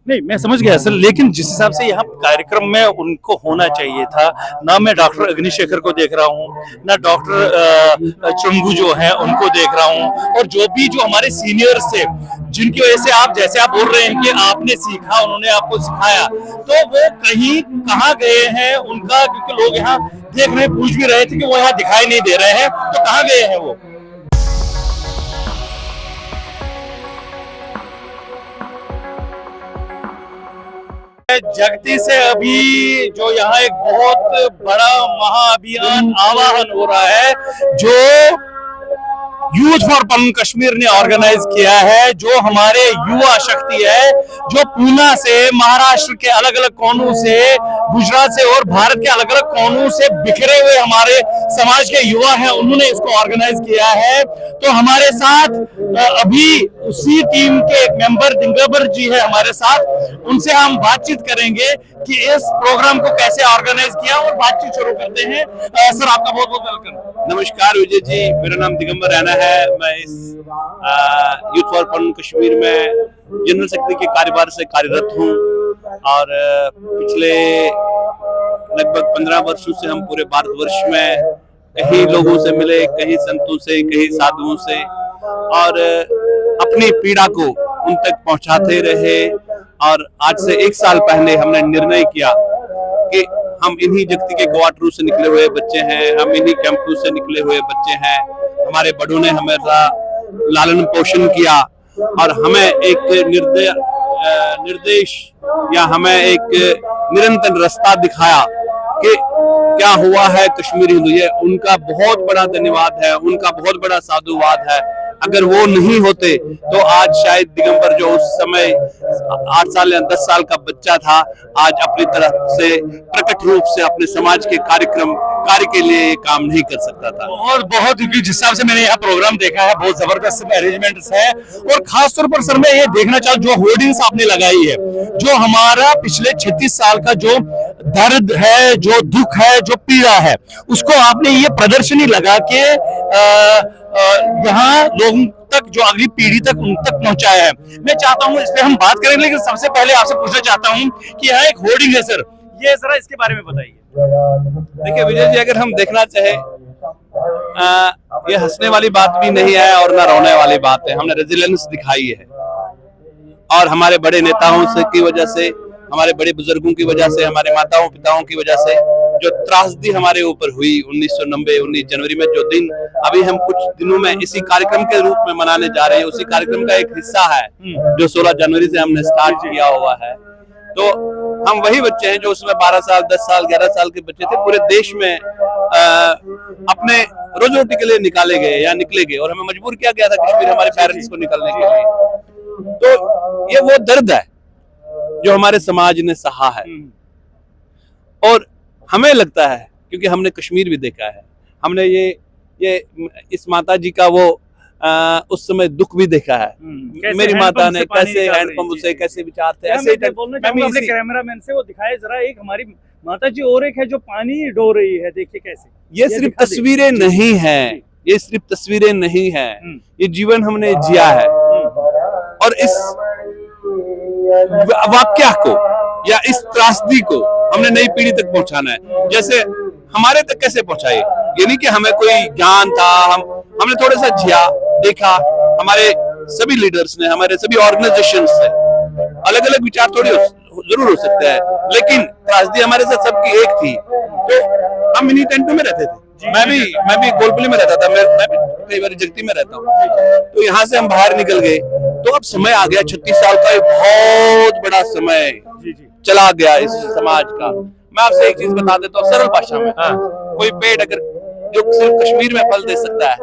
नहीं, मैं समझ गया सर, लेकिन जिस हिसाब से यहाँ कार्यक्रम में उनको होना चाहिए था, ना मैं डॉक्टर अग्निशेखर को देख रहा हूँ, ना डॉक्टर चंगू जो है उनको देख रहा हूँ, और जो हमारे सीनियर्स थे, जिनकी वजह से आप जैसे आप बोल रहे हैं कि आपने सीखा, उन्होंने आपको सिखाया, तो वो कहीं कहाँ गए हैं उनका, क्योंकि लोग यहाँ देख रहे पूछ भी रहे थे कि वो यहाँ दिखाई नहीं दे रहे हैं, तो कहाँ गए हैं वो। जगती से अभी जो यहाँ एक बहुत बड़ा महाअभियान आवाहन हो रहा है, जो यूथ फॉर पन कश्मीर ने ऑर्गेनाइज किया है, जो हमारे युवा शक्ति है, जो पूना से, महाराष्ट्र के अलग अलग कोनों से, गुजरात से और भारत के अलग अलग कोनों से बिखरे हुए हमारे समाज के युवा हैं, उन्होंने इसको ऑर्गेनाइज किया है। तो हमारे साथ अभी उसी टीम के एक मेंबर दिगंबर जी है हमारे साथ, उनसे हम बातचीत करेंगे कि इस प्रोग्राम को कैसे ऑर्गेनाइज किया, और बातचीत शुरू करते हैं। सर, आपका बहुत बहुत वेलकम। नमस्कार विजय जी, मेरा नाम दिगंबर रैना है। मैं इस यूथ फॉर पन कश्मीर में जनरल सेक्रेटरी के कार्यभार से कार्यरत हूँ, और पिछले लगभग 15 वर्षों से हम पूरे भारतवर्ष में कई लोगों से मिले, कई संतों से, कई साधुओं से, और अपनी पीड़ा को उन तक पहुंचाते रहे। और आज से 1 साल पहले हमने निर्णय किया कि हम इन्हीं जगती के क्वार्टरों से निकले हुए बच्चे हैं, हम इन्हीं कैंपों से निकले हुए बच्चे हैं। हमारे बड़ों ने हमारा लालन पोषण किया, और हमें एक निर्देश या हमें एक निरंतर रास्ता दिखाया कि क्या हुआ है कश्मीरी हिंदू। ये उनका बहुत बड़ा धन्यवाद है, उनका बहुत बड़ा साधुवाद है। अगर वो नहीं होते तो आज शायद दिगंबर जो उस समय 8 साल या 10 साल का बच्चा था, आज अपनी तरफ से प्रकट रूप से अपने समाज के कार्य के लिए काम नहीं कर सकता था। और बहुत, जिस हिसाब से मैंने यहाँ प्रोग्राम देखा है, बहुत जबरदस्त अरेंजमेंट्स है। और खास तौर पर सर मैं ये देखना चाहूँ, जो होर्डिंग्स आपने लगाई है, जो हमारा पिछले 36 साल का जो दर्द है, जो दुख है, जो पीड़ा है, उसको आपने ये प्रदर्शनी लगा के यहाँ लोगों तक, जो अगली पीढ़ी तक, उन तक पहुंचाया है। मैं चाहता हूँ इस पे हम बात करें, लेकिन सबसे पहले आपसे पूछना चाहता हूँ कि यहाँ एक होर्डिंग है सर, ये जरा इसके बारे में बताइए। देखिए विजय जी, अगर हम देखना चाहे, ये हंसने वाली बात भी नहीं है और ना रोने वाली बात है। हमने रेजिलियंस दिखाई है, और हमारे बड़े नेताओं से की वजह से, हमारे बड़े बुजुर्गों की वजह से, हमारे माताओं पिताओं की वजह से जो त्रासदी हमारे ऊपर हुई 1990 19 जनवरी में, जो दिन अभी हम कुछ दिनों में इसी कार्यक्रम के रूप में मनाने जा रहे हैं, उसी कार्यक्रम का एक हिस्सा है जो 16 जनवरी से हमने स्टार्ट किया हुआ है। तो हम वही बच्चे हैं जो उसमें 12 साल, 10 साल, 11 साल के बच्चे थे, पूरे देश में अपने रोजी रोटी के लिए निकाले गए या निकले गए, और हमें मजबूर किया गया था कश्मीर हमारे पेरेंट्स को निकलने के लिए। तो ये वो दर्द है जो हमारे समाज ने सहा है, और हमें लगता है, क्योंकि हमने कश्मीर भी देखा है, हमने ये इस माता जी का वो उस समय दुख भी देखा है। मेरी माता ने कैसे हैंडपंप से कैसे विचार थे, ऐसे कैमरामैन से वो दिखाए जरा, एक हमारी माता जी और एक है जो पानी डो रही है, देखिए कैसे। ये सिर्फ तस्वीरें नहीं है, ये सिर्फ तस्वीरें नहीं है, ये जीवन हमने जिया है, और इस वाक्या को या इस त्रासदी को हमने नई पीढ़ी तक पहुंचाना है। जैसे हमारे तक कैसे पहुंचाए, ये नहीं कि हमें कोई ज्ञान था, हमने थोड़ा सा जिया, देखा। हमारे सभी लीडर्स ने, हमारे सभी ऑर्गेनाइजेशंस से अलग अलग विचार थोड़ी जरूर हो सकते हैं, लेकिन त्रासदी हमारे साथ सबकी एक थी। तो हम इन्हीं टेंटों में रहते थे, मैं भी गोलपुली में रहता था, मैं भी कई बार जगती में रहता हूँ। तो यहाँ से हम बाहर निकल गए, तो अब समय आ गया, 36 साल का एक बहुत बड़ा समय चला गया इस समाज का। मैं आपसे एक चीज बता देता हूँ सरल भाषा में। कोई पेड़ अगर जो सिर्फ कश्मीर में फल दे सकता है,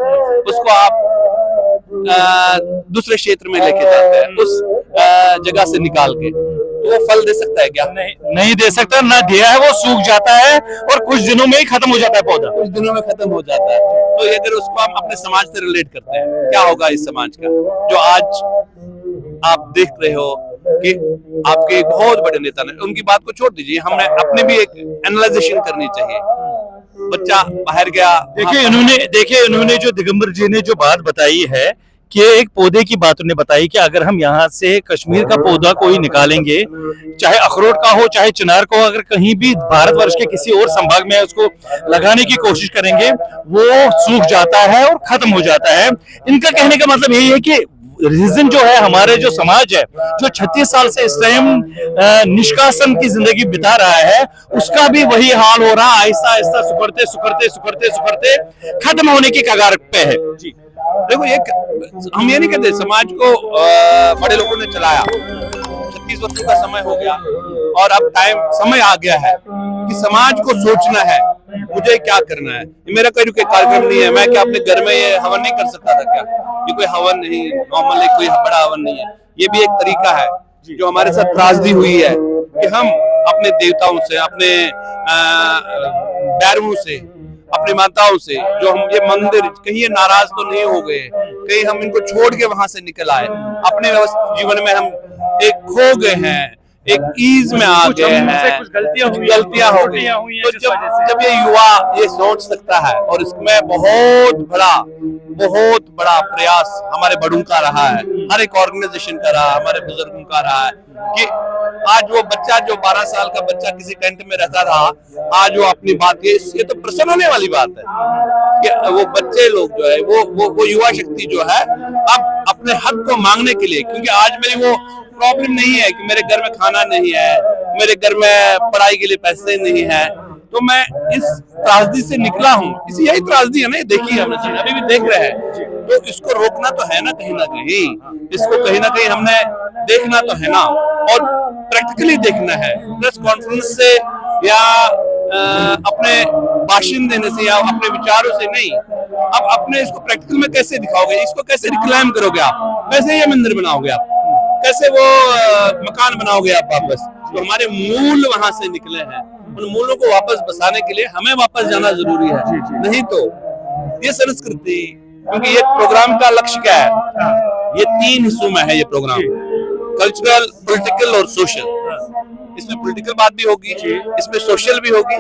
उसको आप दूसरे क्षेत्र में लेके जाते हैं, उस जगह से निकाल के, तो वो फल दे सकता है क्या? नहीं दे सकता, ना दिया है, वो सूख जाता है और कुछ दिनों में ही खत्म हो जाता है पौधा, कुछ दिनों में खत्म हो जाता है। तो अगर उसको हम अपने समाज से रिलेट करते हैं, क्या होगा इस समाज का, जो आज आप देख रहे हो कि आपके एक बहुत बड़े नेता ने, उनकी बात को छोड़ दीजिए, हमने अपने भी एक एनालाइजेशन करनी चाहिए। बच्चा बाहर गया, देखिए इन्होंने जो दिगंबर जी ने जो बात बताई है कि एक पौधे की बात उन्होंने बताई कि अगर हम यहाँ से कश्मीर का पौधा कोई निकालेंगे, चाहे अखरोट का हो चाहे चिनार का हो, अगर कहीं भी भारतवर्ष के किसी और संभाग में उसको लगाने की कोशिश करेंगे वो सूख जाता है और खत्म हो जाता है। इनका कहने का मतलब यही है कि रीजन जो है, हमारे जो समाज है जो 36 साल से इस टाइम निष्कासन की जिंदगी बिता रहा है, उसका भी वही हाल हो रहा है, आहिस्ता आहिस्ता सुखड़ते सुखड़ते सुखड़ते सुखड़ते खत्म होने की कगार पे है। जी देखो, हम ये नहीं कहते समाज को बड़े लोगों ने चलाया, 36 वर्षों का समय हो गया और अब समय आ गया है कि समाज को सोचना है मुझे क्या करना है। ये मेरा कोई कार्यक्रम नहीं है, मैं क्या अपने घर में ये हवन नहीं कर सकता था क्या? ये कोई हवन नहीं, नॉर्मल कोई बड़ा हवन नहीं है। ये भी एक तरीका है जो हमारे साथ त्रासदी हुई है कि हम अपने देवताओं से, अपने बैरवों से, अपनी माताओं से, जो हम ये मंदिर, कहीं ये नाराज तो नहीं हो गए, कहीं हम इनको छोड़ के वहां से निकल आए, अपने जीवन में हम एक खो गए हैं, एक ईज में आ गए हैं, कुछ गलतियां हो गई। तो जब ये युवा ये सोच सकता है, और इसमें बहुत बड़ा प्रयास हमारे बड़ों का रहा है, हर एक ऑर्गेनाइजेशन का रहा, हमारे बुजुर्गों का रहा है कि आज वो बच्चा जो 12 साल का बच्चा किसी टेंट में रहता था, आज वो अपनी बात, ये तो प्रसन्न होने वाली बात है कि वो बच्चे लोग जो है वो युवा शक्ति जो है अब अपने हक को मांगने के लिए, क्योंकि आज मेरी वो प्रॉब्लम नहीं है कि मेरे घर में खाना नहीं है, मेरे घर में पढ़ाई के लिए पैसे नहीं है, तो मैं इस त्रासदी से निकला हूँ। इसी यही त्रासदी है ना, देखिए हमने अभी भी देख रहे हैं, तो इसको रोकना तो है ना कहीं, इसको कहीं ना कहीं हमने देखना तो है ना, और प्रैक्टिकली देखना है। प्रेस कॉन्फ्रेंस से या अपने भाषण देने से या अपने विचारों से नहीं, अब अपने इसको प्रैक्टिकल में कैसे दिखाओगे, इसको कैसे रिक्लाइम करोगे आप, कैसे ये मंदिर बनाओगे आप, कैसे वो मकान बनाओगे आप वापस। तो हमारे मूल वहां से निकले हैं, उन मूलों को वापस बसाने के लिए हमें वापस जाना जरूरी है। नहीं तो ये संस्कृति, क्योंकि ये प्रोग्राम का लक्ष्य क्या है, ये 3 हिस्सों में है ये प्रोग्राम, कल्चरल, पॉलिटिकल और सोशल। इसमें पॉलिटिकल बात भी होगी, इसमें सोशल भी होगी,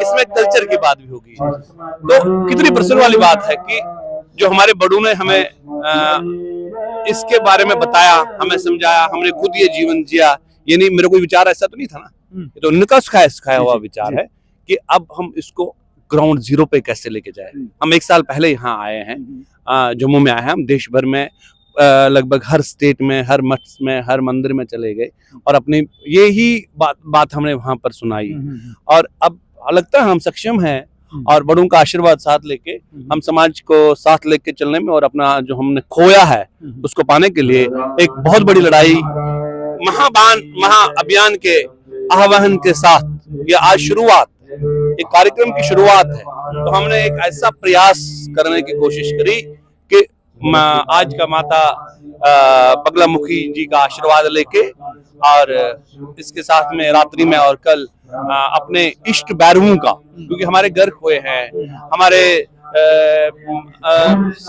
इसमें कल्चर की बात भी होगी। तो कितनी प्रसन्न वाली बात है कि जो हमारे बड़ों ने हमें इसके बारे में बताया, हमें समझाया, हमने खुद ये जीवन जिया। ये नहीं मेरा कोई विचार ऐसा तो नहीं था ना, ये तो उनका सिखाया हुआ विचार है कि अब हम इसको ग्राउंड जीरो पे कैसे लेके जाए। हम 1 साल पहले यहाँ आए हैं, जम्मू में आए हैं, हम देश भर में लगभग हर स्टेट में, हर मठ में, हर मंदिर में चले गए और अपनी यही बात हमने वहां पर सुनाई। और अब लगता है हम सक्षम हैं और बड़ों का आशीर्वाद साथ लेके हम समाज को साथ लेके चलने में और अपना जो हमने खोया है उसको पाने के लिए एक बहुत बड़ी लड़ाई महा अभियान के आह्वान के साथ ये आज शुरुआत, एक कार्यक्रम की शुरुआत है। तो हमने एक ऐसा प्रयास करने की कोशिश करी कि आज का माता बगलामुखी जी का आशीर्वाद लेके और इसके साथ में रात्रि में और कल अपने इष्ट बैरवों का, क्योंकि हमारे घर खोए हैं, हमारे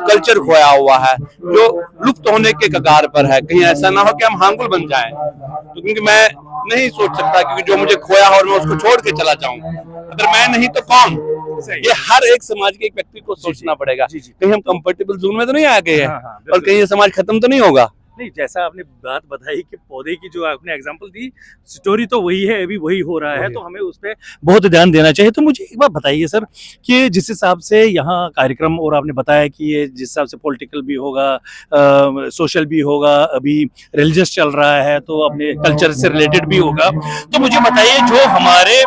कल्चर खोया हुआ है जो लुप्त होने के कगार पर है, कहीं ऐसा ना हो कि हम हांगुल बन जाएं। तो क्योंकि मैं नहीं सोच सकता, क्योंकि जो मुझे खोया हो और मैं उसको छोड़ के चला जाऊं, अगर मैं नहीं तो कौन। ये हर एक समाज के एक व्यक्ति को सोचना पड़ेगा, कहीं हम कंफर्टेबल जोन में तो नहीं आ गए हैं और कहीं ये समाज खत्म तो नहीं होगा। नहीं, जैसा आपने बात बताई कि पौधे की जो आपने एग्जांपल दी, स्टोरी तो वही है, अभी वही हो रहा है, तो हमें उस पर बहुत ध्यान देना चाहिए। तो मुझे एक बात बताइए सर कि जिस हिसाब से यहाँ कार्यक्रम, और आपने बताया कि ये जिस हिसाब से पॉलिटिकल भी होगा, सोशल भी होगा, अभी रिलीजियस चल रहा है तो अपने कल्चर से रिलेटेड भी होगा, तो मुझे बताइए जो हमारे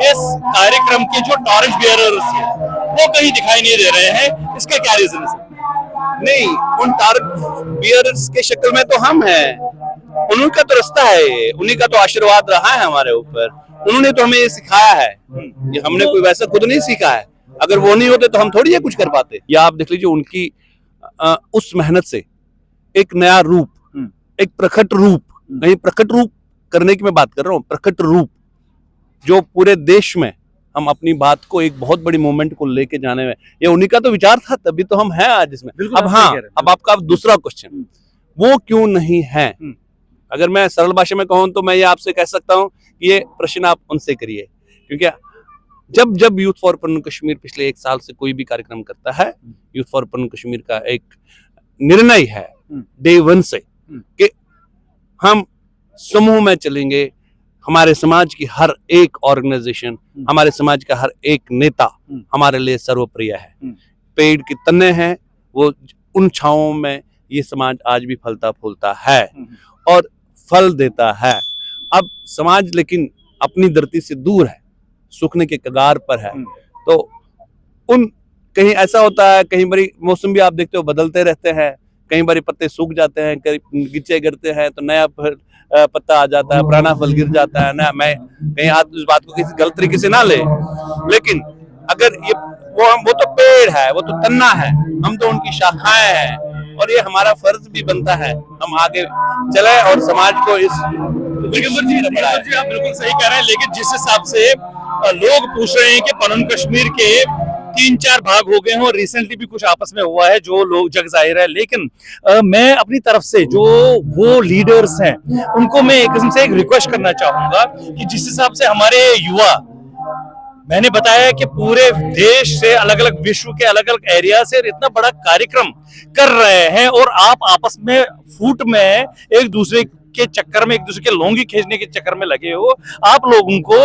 इस कार्यक्रम के जो टॉरेंट बियरर्स हैं वो कहीं दिखाई नहीं दे रहे हैं, इसका क्या रीजन है? नहीं, उन बियरर्स के शक्ल में तो हम हैं, उनका तो रास्ता है, उन्हीं का तो आशीर्वाद रहा है हमारे ऊपर, उन्होंने तो हमें ये सिखाया है, ये हमने कोई वैसा खुद नहीं सीखा है। अगर वो नहीं होते तो हम थोड़ी ये कुछ कर पाते। या आप देख लीजिए उनकी उस मेहनत से एक नया रूप, एक प्रकट रूप, नहीं प्रकट रूप करने की मैं बात कर रहा हूँ, प्रकट रूप जो पूरे देश में हम अपनी बात को एक बहुत बड़ी मूवमेंट को लेके जाने में, ये उन्हीं का तो विचार था, तभी तो हम हैं आज इसमें। अब हाँ, अब आपका दूसरा क्वेश्चन, वो क्यों नहीं है? अगर मैं सरल भाषा में कहूँ तो मैं ये आपसे कह सकता हूँ कि ये प्रश्न आप उनसे करिए, क्योंकि जब यूथ फॉर पन कश्मीर पिछले 1 साल से कोई भी कार्यक्रम करता है, यूथ फॉर पन कश्मीर का एक निर्णय है डे वन से कि हम समूह में चलेंगे। हमारे समाज की हर एक ऑर्गेनाइजेशन, हमारे समाज का हर एक नेता हमारे लिए सर्वप्रिय है। पेड़ की तने हैं, वो उन छाओं में ये समाज आज भी फलता फूलता है और फल देता है। अब समाज लेकिन अपनी धरती से दूर है, सूखने के कगार पर है। तो उन कहीं ऐसा होता है, कहीं बारी मौसम भी आप देखते हो बदलते रहते हैं, कहीं बारी पत्ते सूख जाते हैं, कहीं गिच्चे गिरते हैं तो नया पत्ता आ जाता है, पुराना फल गिर जाता है ना। मैं कहीं आप इस बात को किसी गलत तरीके से ना ले, लेकिन अगर ये वो तो पेड़ है, वो तो तन्ना है, हम तो उनकी शाखाएं हैं और ये हमारा फर्ज भी बनता है हम आगे चले और समाज को इस जी आप बिल्कुल सही कह रहे हैं। लेकिन जिस हिसाब से लोग पूछ रहे हैं कि पनन कश्मीर के 3-4 भाग हो गए हैं और रिसेंटली भी कुछ आपस में हुआ है, जो लोग जग जाहिर है। लेकिन मैं अपनी तरफ से जो वो लीडर्स हैं उनको मैं एक किस्म से एक रिक्वेस्ट करना चाहूंगा कि जिस हिसाब से हमारे युवा, मैंने बताया कि पूरे देश से अलग अलग विश्व के अलग अलग एरिया से इतना बड़ा कार्यक्रम कर रहे हैं और आप आपस में फूट में एक दूसरे के चक्कर में, एक दूसरे के लोंगी खींचने के चक्कर में लगे हो। आप लोगों को,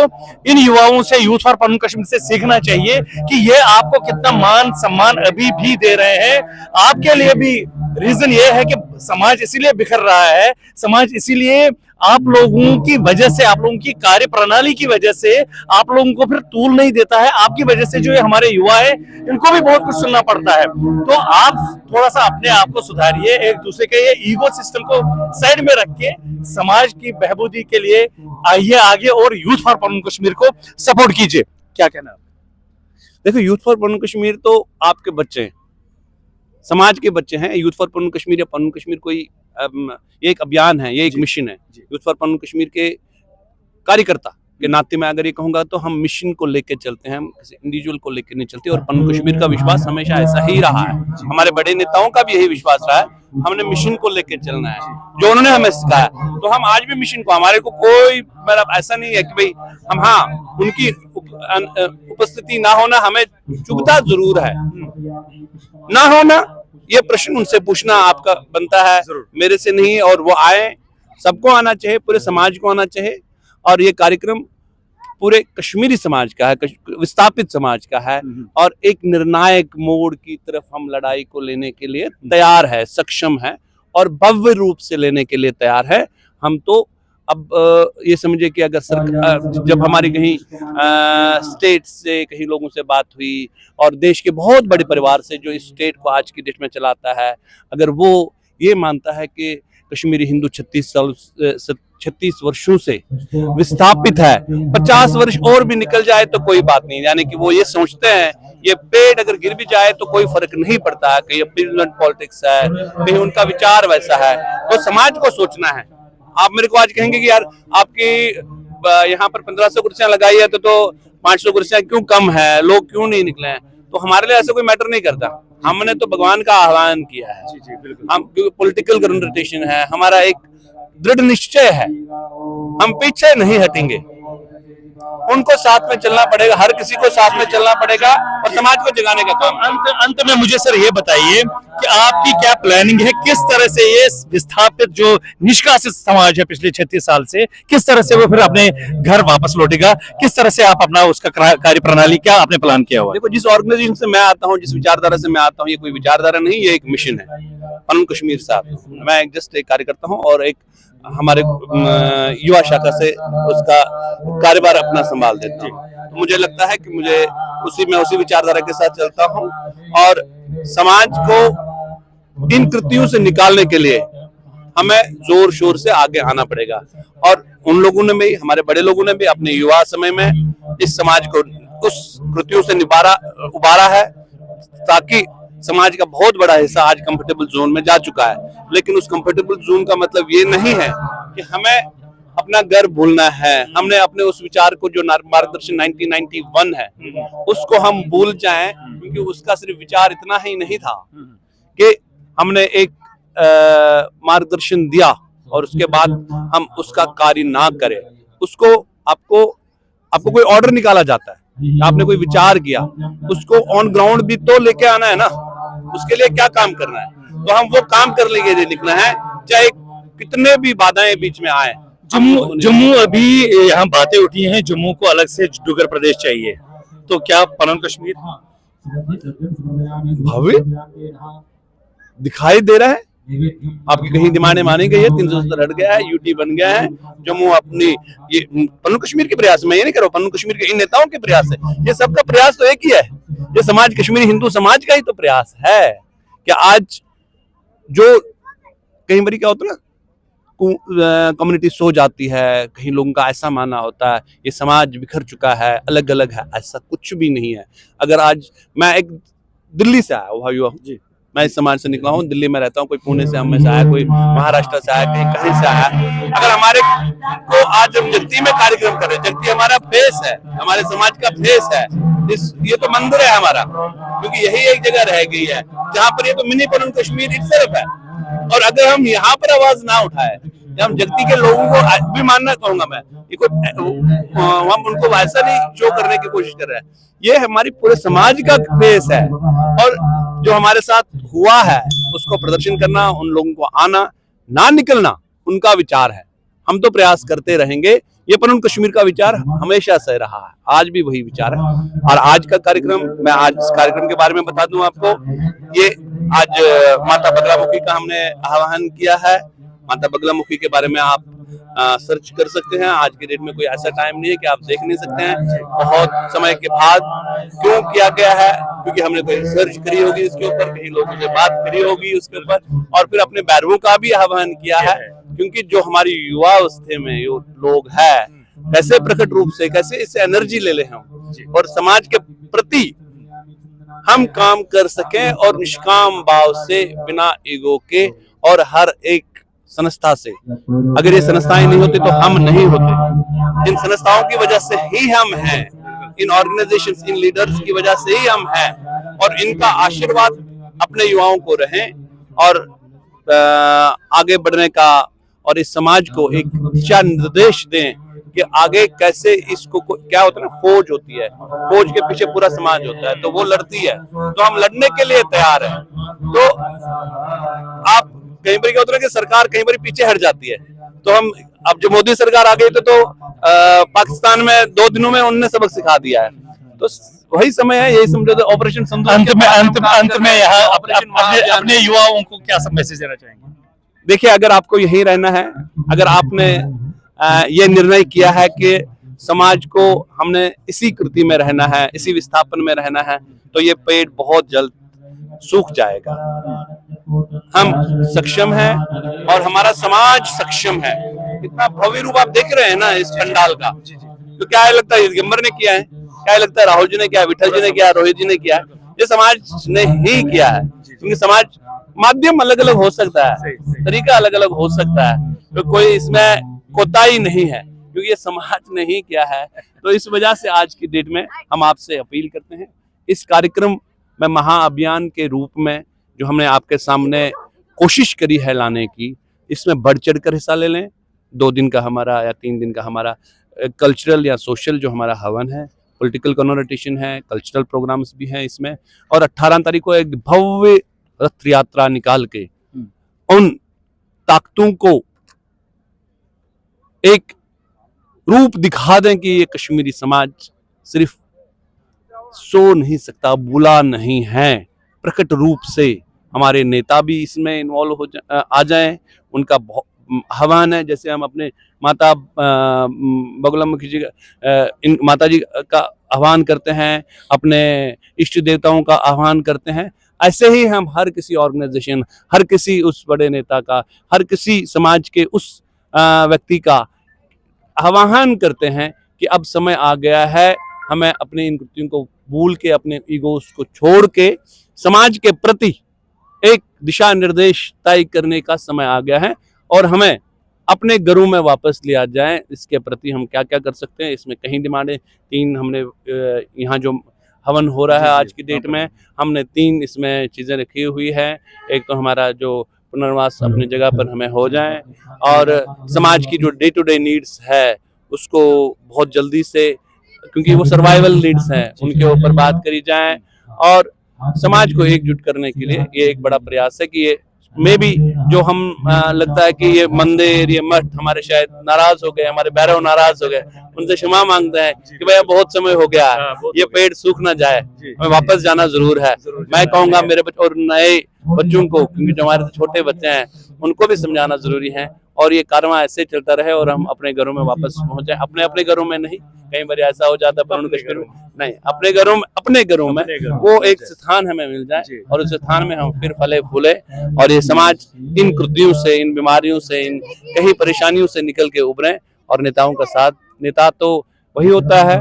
इन युवाओं से, यूथ फॉर पनन कश्मीर से सीखना चाहिए कि ये आपको कितना मान सम्मान अभी भी दे रहे हैं। आपके लिए भी रीजन ये है कि समाज इसीलिए बिखर रहा है, समाज इसीलिए आप लोगों की वजह से, आप लोगों की कार्य प्रणाली की वजह से आप लोगों को फिर तूल नहीं देता है। आपकी वजह से जो हमारे युवा है इनको भी बहुत कुछ सुनना पड़ता है। तो आप थोड़ा सा अपने आप को सुधारिए, एक दूसरे के ये ईगो सिस्टम को साइड में रख के समाज की बहबूदी के लिए आइए आगे और यूथ फॉर पनन कश्मीर को सपोर्ट कीजिए। क्या कहना है? देखो, यूथ फॉर पनन कश्मीर तो आपके बच्चे हैं, समाज के बच्चे हैं। यूथ फॉर पनन कश्मीर या पनन कश्मीर कोई ये एक अभियान है, ये एक मिशन है। यूथ फॉर पनन कश्मीर के कार्यकर्ता के नाते मैं अगर ये कहूंगा तो हम मिशन को लेकर चलते हैं, हम किसी इंडिविजुअल को लेकर नहीं चलते। और पनन कश्मीर का विश्वास हमेशा ऐसा ही रहा है, हमारे बड़े नेताओं का भी यही विश्वास रहा है, हमने मिशन को लेकर चलना है जो उन्होंने हमें सिखाया। तो हम आज भी मिशन को, हमारे को कोई मतलब ऐसा नहीं है कि भाई हम, हाँ उनकी उपस्थिति ना होना हमें चुभता जरूर है, ना होना ये प्रश्न उनसे पूछना आपका बनता है, मेरे से नहीं। और वो आए, सबको आना चाहिए, पूरे समाज को आना चाहिए। और ये कार्यक्रम पूरे कश्मीरी समाज का है, विस्थापित समाज का है और एक निर्णायक मोड़ की तरफ हम लड़ाई को लेने के लिए तैयार है, सक्षम है और भव्य रूप से लेने के लिए तैयार है। हम तो अब ये समझे कि अगर सरकार, जब हमारी कहीं स्टेट से कहीं लोगों से बात हुई और देश के बहुत बड़े परिवार से जो इस स्टेट को आज की डेट में चलाता है, अगर वो ये मानता है कि कश्मीरी हिंदू 36 वर्षों से विस्थापित है, 50 वर्ष और भी निकल जाए तो कोई बात नहीं, यानी कि वो ये सोचते हैं ये पेड़ अगर गिर भी जाए तो कोई फर्क नहीं पड़ता है, कहीं अपीलमेंट पॉलिटिक्स है, कहीं उनका विचार वैसा है। तो समाज को सोचना है। आप मेरे को आज कहेंगे कि यार आपकी यहाँ पर 1500 कुर्सियां लगाई है तो 500 कुर्सियां क्यों कम है, लोग क्यों नहीं निकले हैं? तो हमारे लिए ऐसा कोई मैटर नहीं करता। हमने तो भगवान का आह्वान किया है, हम क्योंकि पॉलिटिकल कन्वर्टेशन है, हमारा एक दृढ़ निश्चय है, हम पीछे नहीं हटेंगे। उनको साथ में चलना पड़ेगा, हर किसी को साथ में चलना पड़ेगा और समाज को जगाने का काम। अंत में मुझे सर ये बताइए कि आपकी क्या प्लानिंग है, किस तरह से ये विस्थापित जो निष्कासित समाज है पिछले 36 साल से, किस तरह से वो फिर अपने घर वापस लौटेगा? किस तरह से आप अपना उसका कार्य प्रणाली क्या आपने प्लान किया हुआ? देखो, जिस ऑर्गेनाइजेशन से मैं आता हूँ, जिस विचारधारा से मैं आता हूँ, ये कोई विचारधारा नहीं, ये एक मिशन है। पनन कश्मीर साहब, मैं जस्ट एक कार्यकर्ता हूँ और एक हमारे युवा शाखा से उसका कार्यभार अपना संभाल देता हूँ। तो मुझे लगता है कि मुझे उसी विचारधारा के साथ चलता हूँ और समाज को इन कृतियों से निकालने के लिए हमें जोर शोर से आगे आना पड़ेगा। और उन लोगों ने भी, हमारे बड़े लोगों ने भी अपने युवा समय में इस समाज को उस कृतियों से उबारा है, ताकि समाज का बहुत बड़ा हिस्सा आज कंफर्टेबल जोन में जा चुका है। लेकिन उस कंफर्टेबल जोन का मतलब ये नहीं है कि हमें अपना घर भूलना है, हमने अपने उस विचार को जो मार्गदर्शन 1991 है उसको हम भूल जाएं, क्योंकि उसका सिर्फ विचार इतना ही नहीं था कि हमने एक मार्गदर्शन दिया और उसके बाद हम उसका कार्य ना करें। उसको आपको कोई ऑर्डर निकाला जाता है, आपने कोई विचार किया, उसको ऑन ग्राउंड भी तो लेके आना है ना, उसके लिए क्या काम करना है। तो हम वो काम कर लेंगे लिखना है, चाहे कितने भी बाधाएं बीच में आए। जम्मू अभी यहाँ बातें उठी हैं, जम्मू को अलग से डुगर प्रदेश चाहिए, तो क्या पनन कश्मीर भव्य दिखाई दे रहा है? आपकी कहीं डिमांडें मानी गई है, 370 हट गया है, यूटी बन गया है। जम्मू अपनी ये पन्नू कश्मीर के प्रयास, मैं ये नहीं कर रहा हूँ, पन्नू कश्मीर के इन नेताओं के प्रयास है, ये सबका प्रयास तो एक ही है, ये समाज कश्मीरी हिंदू समाज का ही तो प्रयास है कि आज जो कई बार क्या होता है ना, कम्युनिटी सो जाती है, कहीं लोगों का ऐसा मानना होता है ये समाज बिखर चुका है, अलग अलग है, ऐसा कुछ भी नहीं है। अगर आज मैं एक दिल्ली से आया भाइयों जी, मैं इस समाज से निकला हूँ, दिल्ली में रहता हूँ, कोई पुणे से हम में से आया, कोई महाराष्ट्र से आया, कहीं से आया, अगर हमारे को आज हम जगती में कार्यक्रम कर रहे हैं, जगती हमारा फेस है, हमारे समाज का फेस है, ये तो मंदिर है हमारा, क्योंकि यही एक जगह रह गई है जहाँ पर ये तो मिनी पनन कश्मीर इटसेल्फ है। और अगर हम यहाँ पर आवाज ना उठाए, हम जगती के लोगों को भी मानना कहूंगा मैं, हम उनको वैसा नहीं शो करने की कोशिश कर रहे हैं, ये हमारी पूरे समाज का फेस है। और जो हमारे साथ हुआ है उसको प्रदर्शन करना, उन लोगों को आना ना निकलना उनका विचार है, हम तो प्रयास करते रहेंगे। ये पनन कश्मीर का विचार हमेशा से रहा है, आज भी वही विचार है। और आज का कार्यक्रम, मैं आज इस कार्यक्रम के बारे में बता दूं आपको, ये आज माता बगलामुखी का हमने आह्वान किया है। माता बगलामुखी के बारे में आप सर्च कर सकते हैं, आज के डेट में कोई ऐसा टाइम नहीं है कि आप देख नहीं सकते हैं। बहुत समय के बाद क्यों किया गया है, क्योंकि हमने कोई रिसर्च करी होगी इसके ऊपर, कहीं लोगों से बात करी होगी उसके ऊपर, और फिर अपने बैरवों का भी आह्वान किया है, क्योंकि जो हमारी युवा अवस्था में जो लोग है, कैसे प्रकट रूप से कैसे इससे एनर्जी ले ले हम और समाज के प्रति हम काम कर सकें, और निष्काम भाव से, बिना ईगो के, और हर एक संस्था से, अगर ये संस्थाएं नहीं होती तो हम नहीं होते, इन संस्थाओं की वजह से ही हम हैं, इन ऑर्गेनाइजेशंस, इन लीडर्स की वजह से ही हम हैं, और इनका आशीर्वाद अपने युवाओं को रहे और आगे बढ़ने का, और इस समाज को एक दिशा निर्देश दें कि आगे कैसे इसको, क्या होता है ना, फौज होती है, फौज के पीछे पूरा समाज होता है, तो वो लड़ती है, तो हम लड़ने के लिए तैयार हैं। तो आप कहीं पर क्या होता है कि सरकार कहीं पर पीछे हट जाती है, तो हम, अब जो मोदी सरकार आ गई तो पाकिस्तान में 2 दिनों में उन्होंने सबक सिखा दिया है, तो वही समय है, यही समझो तो ऑपरेशन सिंदूर। अंत में यहाँ अपने युवाओं को क्या मैसेज देना चाहेंगे? देखिए, अगर आपको यही रहना है, अगर आपने ये निर्णय किया है कि समाज को हमने इसी कृति में रहना है, इसी विस्थापन में रहना है, तो ये पेड़ बहुत जल्द सूख जाएगा। हम सक्षम हैं और हमारा समाज सक्षम है। इतना भव्य रूप आप देख रहे हैं ना इस पंडाल का, तो क्या लगता है दिगंबर ने किया है, क्या लगता है राहुल जी ने किया, विठल जी ने किया, रोहित जी ने किया, ये समाज ने ही किया है। क्योंकि समाज, माध्यम अलग अलग हो सकता है, तरीका अलग अलग हो सकता है, तो कोई इसमें कोताही नहीं है, क्योंकि ये समाज ने ही किया है। तो इस वजह से आज की डेट में हम आपसे अपील करते हैं, इस कार्यक्रम में महाअभियान के रूप में जो हमने आपके सामने कोशिश करी है लाने की, इसमें बढ़ चढ़ कर हिस्सा ले लें। 2 दिन का हमारा या 3 दिन का हमारा कल्चरल या सोशल जो हमारा हवन है, पॉलिटिकल कन्वर्सेशन है, कल्चरल प्रोग्राम्स भी हैं इसमें, और 18 तारीख को एक भव्य रथ यात्रा निकाल के उन ताकतों को एक रूप दिखा दें कि ये कश्मीरी समाज सिर्फ सो नहीं सकता, बुला नहीं है, प्रकट रूप से हमारे नेता भी इसमें इन्वॉल्व आ जाएं, उनका आह्वान है। जैसे हम अपने माता बगलामुखी जी माता जी का आह्वान करते हैं, अपने इष्ट देवताओं का आह्वान करते हैं, ऐसे ही हम हर किसी ऑर्गेनाइजेशन, हर किसी उस बड़े नेता का, हर किसी समाज के उस व्यक्ति का आह्वान करते हैं कि अब समय आ गया है, हमें अपनी इन कृतियों को भूल के, अपने ईगोस को छोड़ के समाज के प्रति एक दिशा निर्देश तय करने का समय आ गया है, और हमें अपने घरों में वापस लिया जाए। इसके प्रति हम क्या क्या कर सकते हैं, इसमें कहीं डिमांडें 3 हमने यहाँ जो हवन हो रहा है आज की डेट में, हमने 3 इसमें चीज़ें रखी हुई है। एक तो हमारा जो पुनर्वास अपनी जगह पर हमें हो जाए, और समाज की जो डे टू डे नीड्स है उसको बहुत जल्दी से, क्योंकि वो सर्वाइवल नीड्स हैं, उनके ऊपर बात करी जाए, और समाज को एकजुट करने के लिए ये एक बड़ा प्रयास है कि ये में भी जो हम लगता है कि ये मंदिर, ये मठ हमारे शायद नाराज हो गए, हमारे भैरव नाराज हो गए, उनसे क्षमा मांगते हैं कि भैया बहुत समय हो गया है, ये पेड़ सूख ना जाए, हमें वापस जाना जरूर है। मैं कहूंगा मेरे बच्चों और नए बच्चों को, क्योंकि जो हमारे छोटे बच्चे हैं उनको भी समझाना जरूरी है, और ये कारवां ऐसे चलता रहे और हम अपने घरों में वापस पहुंच जाए। अपने घरों में नहीं, कई बार ऐसा हो जाता है पर कश्मीर में नहीं, अपने घरों में वो एक स्थान हमें मिल जाए और उस स्थान में हम फिर फले फूले, और ये समाज इन कृतियों से, इन बीमारियों से, इन कई परेशानियों से निकल के उभरे। और नेताओं का साथ, नेता तो वही होता है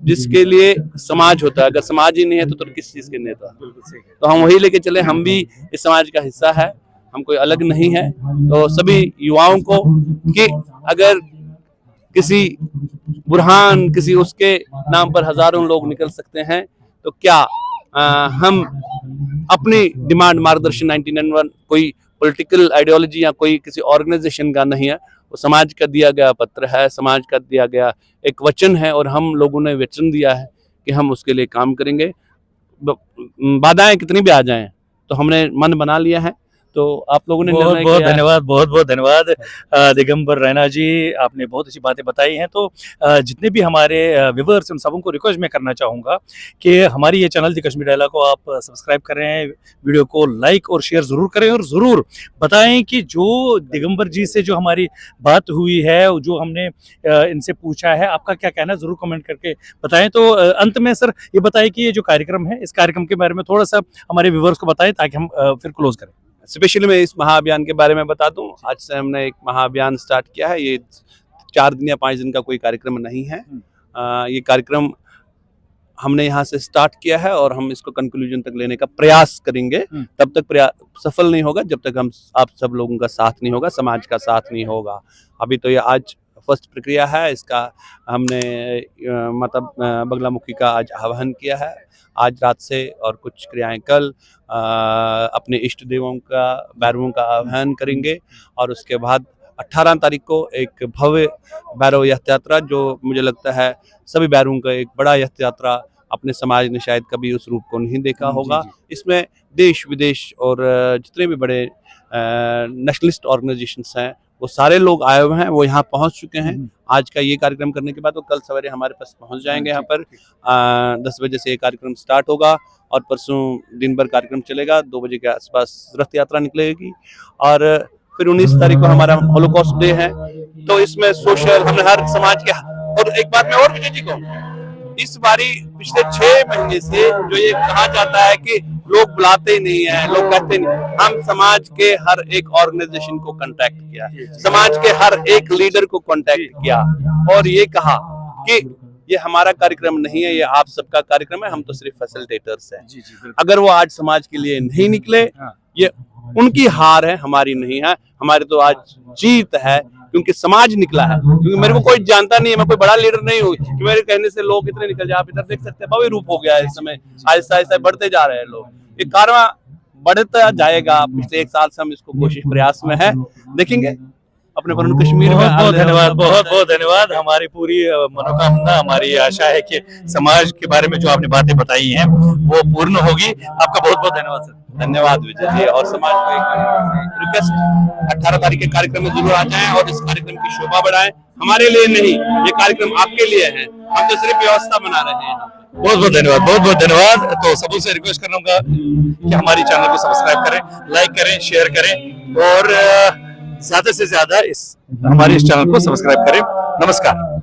जिसके लिए समाज होता है, अगर समाज ही नहीं है तो किस चीज के नेता। तो हम वही लेके चले, हम भी इस समाज का हिस्सा है, हम कोई अलग नहीं है। तो सभी युवाओं को कि अगर किसी बुरहान, किसी उसके नाम पर हजारों लोग निकल सकते हैं, तो क्या हम अपनी डिमांड मार्गदर्शन 1991 कोई पॉलिटिकल आइडियोलॉजी या कोई किसी ऑर्गेनाइजेशन का नहीं है, वो समाज का दिया गया पत्र है, समाज का दिया गया एक वचन है, और हम लोगों ने वचन दिया है कि हम उसके लिए काम करेंगे। बाधाएं कितनी भी आ जाएं तो हमने मन बना लिया है। तो आप लोगों ने बहुत बहुत धन्यवाद, बहुत बहुत धन्यवाद दिगंबर रैना जी, आपने बहुत अच्छी बातें बताई हैं। तो जितने भी हमारे व्यूअर्स, उन सबों को रिक्वेस्ट मैं करना चाहूँगा कि हमारी ये चैनल दी कश्मीर डायलॉग को आप सब्सक्राइब करें, वीडियो को लाइक और शेयर ज़रूर करें, और ज़रूर बताएं कि जो दिगंबर जी से जो हमारी बात हुई है, जो हमने इनसे पूछा है, आपका क्या कहना है, ज़रूर कमेंट करके बताएं। तो अंत में सर ये बताएं कि ये जो कार्यक्रम है, इस कार्यक्रम के बारे में थोड़ा सा हमारे व्यूअर्स को बताएं ताकि हम फिर क्लोज करें। स्पेशली मैं इस महाअभियान के बारे में बता दूं, आज से हमने एक महाअभियान स्टार्ट किया है। ये 4 दिन या 5 दिन का कोई कार्यक्रम नहीं है। ये कार्यक्रम हमने यहाँ से स्टार्ट किया है और हम इसको कंक्लूजन तक लेने का प्रयास करेंगे। तब तक सफल नहीं होगा जब तक आप सब लोगों का साथ नहीं होगा, समाज का साथ नहीं होगा। अभी तो ये आज फर्स्ट प्रक्रिया है, इसका हमने मतलब बगलामुखी का आज आह्वान किया है, आज रात से, और कुछ क्रियाएं कल अपने इष्ट देवों का, भैरवों का आह्वान करेंगे। और उसके बाद 18 तारीख को एक भव्य भैरव यात्रा, जो मुझे लगता है सभी भैरवों का एक बड़ा यात्रा, अपने समाज ने शायद कभी उस रूप को नहीं देखा होगा। इसमें देश विदेश और जितने भी बड़े नेशनलिस्ट ऑर्गेनाइजेशंस हैं वो सारे लोग आए हुए हैं, वो यहाँ पहुँच चुके हैं। आज का ये कार्यक्रम करने के बाद वो कल सवेरे हमारे पास पहुँच जाएंगे। यहाँ पर 10 बजे से ये कार्यक्रम स्टार्ट होगा और परसों दिन भर कार्यक्रम चलेगा। 2 बजे के आसपास रथ यात्रा निकलेगी और फिर 19 तारीख को हमारा होलोकॉस्ट डे है। तो इसमें सोशल, हमने हर समाज के, और एक बात मैं और विजय जी को, इस बारी पिछले 6 महीने से जो ये कहा जाता है कि लोग बुलाते नहीं है, लोग कहते नहीं, हम समाज के हर एक ऑर्गेनाइजेशन को कांटेक्ट किया, समाज के हर एक लीडर को कांटेक्ट किया और ये कहा कि ये हमारा कार्यक्रम नहीं है, ये आप सबका कार्यक्रम है, हम तो सिर्फ फैसिलिटेटर्स हैं। अगर वो आज समाज के लिए नहीं निकले, ये उनकी हार है, हमारी नहीं है। हमारी तो आज जीत है क्योंकि समाज निकला है। क्योंकि मेरे को कोई जानता नहीं है, मैं कोई बड़ा लीडर नहीं हूँ कि मेरे कहने से लोग इतने निकल जाए। आप इधर देख सकते हैं भव्य रूप हो गया है, इस समय आहिस्ता आहिस्ता बढ़ते जा रहे हैं लोग, ये कारवां बढ़ता जाएगा। पिछले 1 साल से हम इसको कोशिश प्रयास में है, देखेंगे अपने परम कश्मीर में। बहुत धन्यवाद, बहुत बहुत धन्यवाद। हमारी पूरी मनोकामना, हमारी आशा है कि समाज के बारे में जो आपने बातें बताई हैं वो पूर्ण होगी। आपका बहुत बहुत धन्यवाद सर। धन्यवाद विजय जी। और समाज को एक रिक्वेस्ट, 18 तारीख के कार्यक्रम में जरूर आ जाएं और इस कार्यक्रम की शोभा बढ़ाएं। हमारे लिए नहीं, ये कार्यक्रम आपके लिए है, हम तो सिर्फ व्यवस्था बना रहे हैं। बहुत बहुत धन्यवाद, बहुत बहुत धन्यवाद। तो सबों से रिक्वेस्ट करूंगा कि हमारी चैनल को सब्सक्राइब करें, लाइक करें, शेयर करें और ज्यादा से ज्यादा हमारे इस चैनल को सब्सक्राइब करें। नमस्कार।